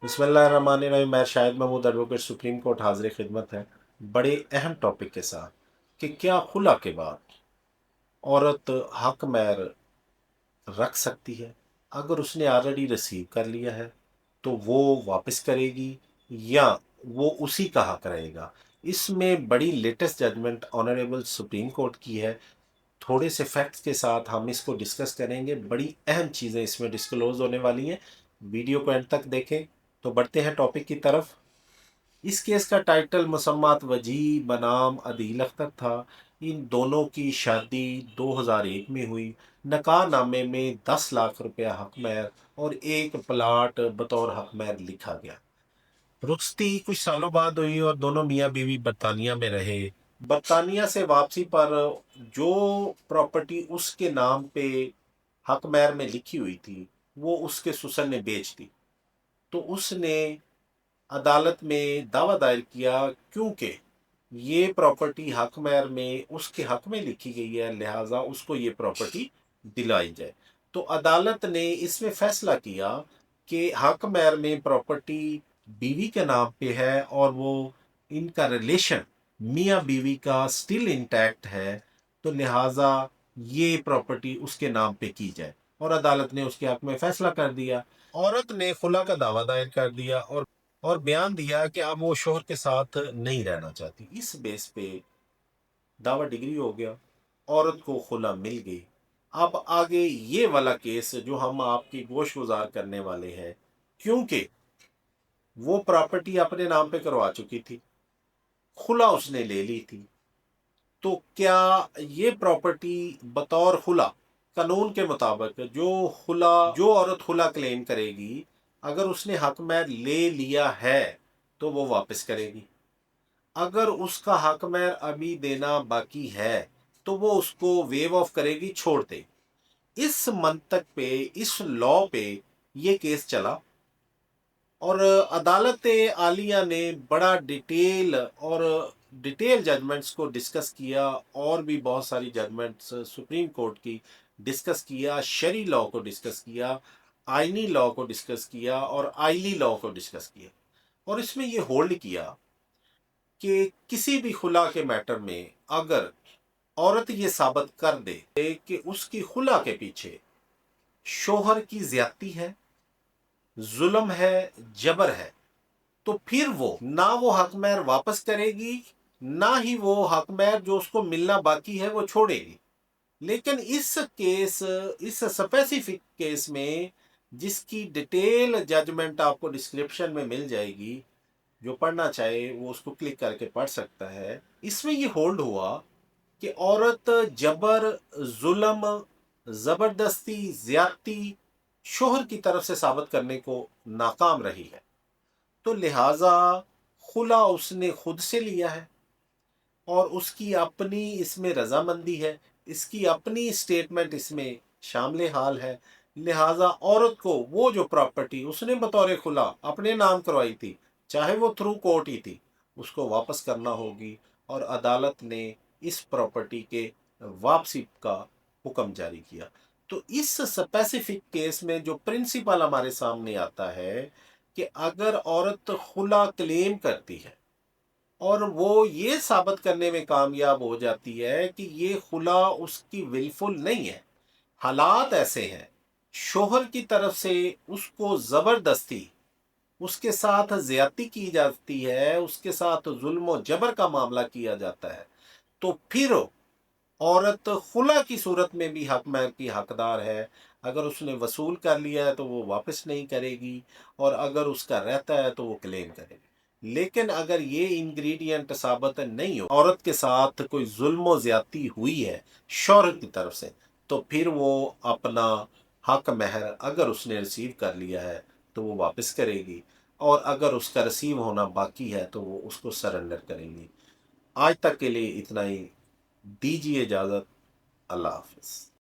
बिस्मिल्लाहिर्रहमानिर्रहीम। मैं Shahid Mahmood advocate supreme court हाजिर खिदमत है बड़े अहम टॉपिक के साथ कि क्या खुला के बाद औरत हक महर रख सकती है। अगर उसने ऑलरेडी रिसीव कर लिया है तो वो वापस करेगी या वो उसी का हक रहेगा। इसमें बड़ी latest judgment honourable supreme court की है। थोड़े से फैक्ट्स के साथ हम इसको डिस्कस करेंगे। बड़ी अहम चीज़ें इसमें डिस्क्लोज होने वाली हैं। वीडियो को एंड तक देखें। तो बढ़ते हैं टॉपिक की तरफ। इस केस का टाइटल मुसम्मात वजी बनाम अदील अख्तर था। इन दोनों की शादी 2001 में हुई। नकाहनामे में 10 लाख रुपया हक महर और एक प्लाट बतौर हक महर लिखा गया। रुखसती कुछ सालों बाद हुई और दोनों मियाँ बीवी बरतानिया में रहे। बरतानिया से वापसी पर जो प्रॉपर्टी उसके नाम पे हक महर में लिखी हुई थी वो उसके ससुर ने बेच दी। तो उसने अदालत में दावा दायर किया क्योंकि ये प्रॉपर्टी हक महर में उसके हक में लिखी गई है, लिहाजा उसको ये प्रॉपर्टी दिलाई जाए। तो अदालत ने इसमें फैसला किया कि हक महर में प्रॉपर्टी बीवी के नाम पे है और वो इनका रिलेशन मियाँ बीवी का स्टिल इंटैक्ट है, तो लिहाजा ये प्रॉपर्टी उसके नाम पे की जाए। और अदालत ने उसके हक में फैसला कर दिया। औरत ने खुला का दावा दायर कर दिया और बयान दिया कि अब वो शोहर के साथ नहीं रहना चाहती। इस बेस पे दावा डिग्री हो गया, औरत को खुला मिल गई। अब आगे ये वाला केस जो हम आपकी गोश गुजार करने वाले हैं, क्योंकि वो प्रॉपर्टी अपने नाम पे करवा चुकी थी, खुला उसने ले ली थी, तो क्या ये प्रॉपर्टी बतौर खुला कानून के मुताबिक जो औरत खुला क्लेम करेगी, अगर उसने हक महर ले लिया है तो वो वापस करेगी। अगर उसका हक महर अभी देना बाकी है तो वो उसको वेव ऑफ करेगी, छोड़ दे। इस मंतक पे, इस लॉ पे ये केस चला और अदालत आलिया ने बड़ा डिटेल जजमेंट्स को डिस्कस किया और भी बहुत सारी जजमेंट्स सुप्रीम कोर्ट की डिस्कस किया। शरी लॉ को डिस्कस किया, आइनी लॉ को डिस्कस किया और आइली लॉ को डिस्कस किया। और इसमें ये होल्ड किया कि किसी भी खुला के मैटर में अगर औरत ये साबित कर दे कि उसकी खुला के पीछे शोहर की ज्यादती है, जुल्म है, जबर है, तो फिर वो हक महर वापस करेगी, ना ही वो हक महर जो उसको मिलना बाकी है वो छोड़ेगी। लेकिन इस स्पेसिफिक केस में, जिसकी डिटेल जजमेंट आपको डिस्क्रिप्शन में मिल जाएगी, जो पढ़ना चाहे वो उसको क्लिक करके पढ़ सकता है। इसमें ये होल्ड हुआ कि औरत जबर, जुल्म, जबरदस्ती, ज्यादती शोहर की तरफ से साबित करने को नाकाम रही है, तो लिहाजा खुला उसने खुद से लिया है और उसकी अपनी इसमें रजामंदी है, इसकी अपनी स्टेटमेंट इसमें शामिल हाल है। लिहाजा औरत को वो जो प्रॉपर्टी उसने बतौर खुला अपने नाम करवाई थी, चाहे वो थ्रू कोर्ट ही थी, उसको वापस करना होगी। और अदालत ने इस प्रॉपर्टी के वापसी का हुक्म जारी किया। तो इस स्पेसिफिक केस में जो प्रिंसिपल हमारे सामने आता है कि अगर औरत खुला क्लेम करती है और वो ये साबित करने में कामयाब हो जाती है कि ये खुला उसकी विलफुल नहीं है, हालात ऐसे हैं, शोहर की तरफ से उसको जबरदस्ती उसके साथ ज्यादती की जाती है, उसके साथ जुल्म और जबर का मामला किया जाता है, तो फिर औरत खुला की सूरत में भी हक महर की हकदार है। अगर उसने वसूल कर लिया है तो वो वापस नहीं करेगी, और अगर उसका रहता है तो वो क्लेम करेगी। लेकिन अगर ये इंग्रेडिएंट साबित नहीं हो, औरत के साथ कोई जुल्म और ज्यादती हुई है शौहर की तरफ से, तो फिर वो अपना हक महर अगर उसने रिसीव कर लिया है तो वो वापस करेगी, और अगर उसका रिसीव होना बाकी है तो वो उसको सरेंडर करेंगी। आज तक के लिए इतना ही। दीजिए इजाज़त। अल्लाह हाफिज़।